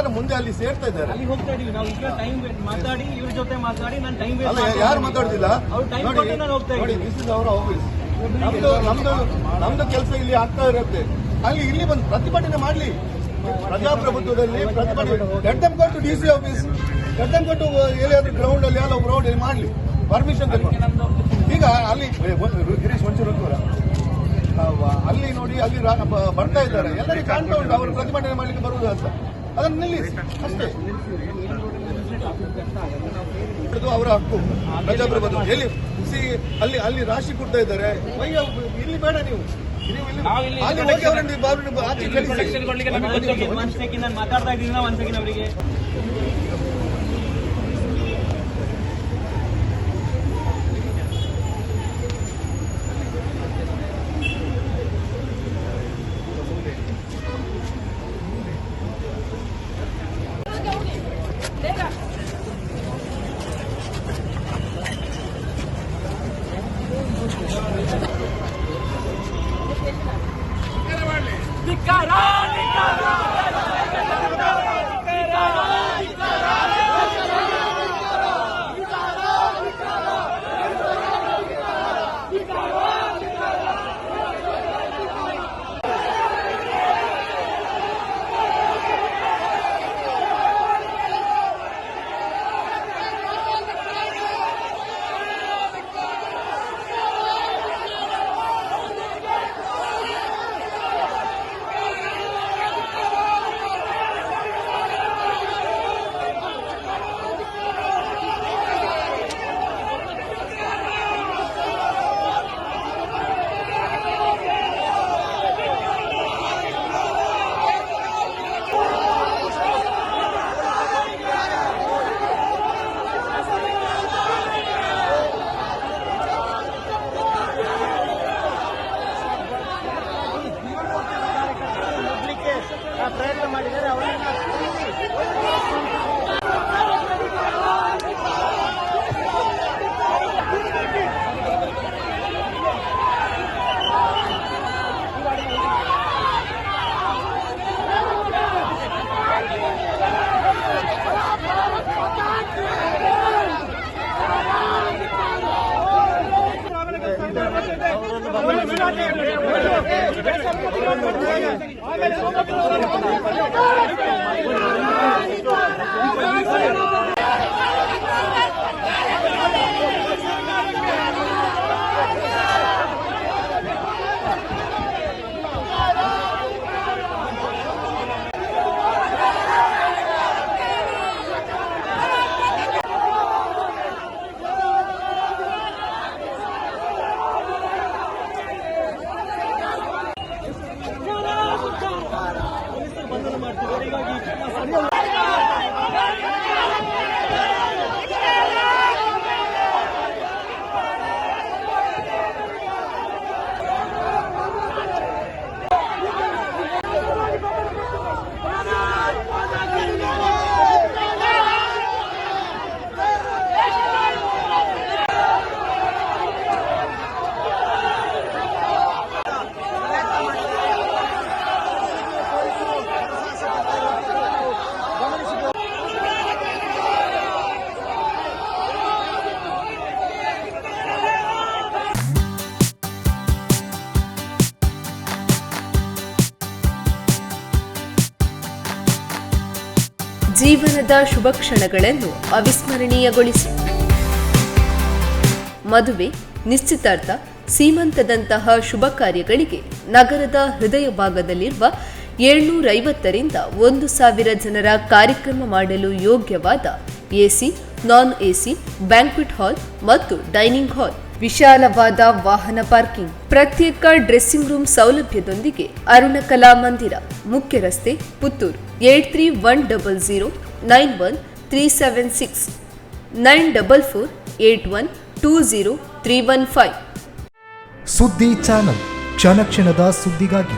ಯಾರು ಮುಂದೆ ಅಲ್ಲಿ ಸೇರ್ತಾ ಇದ್ದಾರೆ. ಅಲ್ಲಿ ಹೋಗ್ತಾ ಇದೀವಿ ನಾವು. ಈಗ ಟೈಮ್ ಮಾತಾಡಿ ಇವ್ರ ಜೊತೆ ಮಾತಾಡಿ ನಾನು ಟೈಮ್ ಅಲ್ಲ, ಯಾರು ಮಾತಾಡ್ತಿಲ್ಲ ನೋಡಿ. This is our office. ನಮ್ದು ಕೆಲಸ ಇಲ್ಲಿ ಆಗ್ತಾ ಇರುತ್ತೆ. ಅಲ್ಲಿ ಇಲ್ಲಿ ಬಂದು ಪ್ರತಿಭಟನೆ ಮಾಡ್ಲಿ. ಪ್ರಜಾಪ್ರಭುತ್ವದಲ್ಲಿ ಪ್ರತಿಭಟನೆ let them go to DC office, let them go to ಎಲ್ಲಿಯಾದ್ರೂ ಗ್ರೌಂಡ್ ಅಲ್ಲಿ ಎಲ್ಲ ಗ್ರೌಂಡ್ ಅಲ್ಲಿ ಮಾಡ್ಲಿ, ಪರ್ಮಿಷನ್ ತಗೊಂಡು. ಈಗ ಅಲ್ಲಿ ಗಿರೀಶ್ ಒಂಚೂರು ಅಲ್ಲಿ ನೋಡಿ, ಅಲ್ಲಿ ಬರ್ತಾ ಇದ್ದಾರೆ, ಎಲ್ಲರಿಗೂ ಕಾಣ್ತಾ ಉಂಟು ಅವರು ಪ್ರತಿಭಟನೆ ಮಾಡ್ಲಿಕ್ಕೆ ಬರುವುದು ಅಂತ. ಅದನ್ನು ನಿಲ್ಲಿಸಿ ಅಷ್ಟೇ. ಅವರ ಹಕ್ಕು ಪ್ರಜಾಪ್ರಭುತ್ವ. ಎಲ್ಲಿ ಅಲ್ಲಿ ರಾಶಿ ಕೊಡ್ತಾ ಇದ್ದಾರೆ. ಇಲ್ಲಿ ಬೇಡ, ನೀವು ಅಲ್ಲಿ ಹೋಗಿ ಅವರನ್ನು ಆಚೆ ಕಳಿಸಿ. ನಾನು ಮಾತಾಡ್ತಾ ಇದ್ದೀನಿ ಒಂದ್ ಸೆಕೆಂಡ್ ಅವರಿಗೆ. ಪ್ರಯತ್ನ ಮಾಡಿದ್ದಾರೆ. ಜೀವನದ ಶುಭ ಕ್ಷಣಗಳನ್ನು ಅವಿಸ್ಮರಣೀಯಗೊಳಿಸಿ. ಮದುವೆ, ನಿಶ್ಚಿತಾರ್ಥ, ಸೀಮಂತದಂತಹ ಶುಭ ಕಾರ್ಯಗಳಿಗೆ ನಗರದ ಹೃದಯ ಭಾಗದಲ್ಲಿರುವ 750ರಿಂದ 1000 ಜನರ ಕಾರ್ಯಕ್ರಮ ಮಾಡಲು ಯೋಗ್ಯವಾದ ಎಸಿ, ನಾನ್ ಎಸಿ, ಬ್ಯಾಂಕ್ವೆಟ್ ಹಾಲ್ ಮತ್ತು ಡೈನಿಂಗ್ ಹಾಲ್, ವಿಶಾಲವಾದ ವಾಹನ ಪಾರ್ಕಿಂಗ್, ಪ್ರತ್ಯೇಕ ಡ್ರೆಸ್ಸಿಂಗ್ ರೂಮ್ ಸೌಲಭ್ಯದೊಂದಿಗೆ ಅರುಣ ಕಲಾ ಮಂದಿರ, ಮುಖ್ಯ ರಸ್ತೆ, ಪುತ್ತೂರು. 8310091376 9448120315. ಸುದ್ದಿ ಚಾನಲ್, ಕ್ಷಣ ಕ್ಷಣದ ಸುದ್ದಿಗಾಗಿ.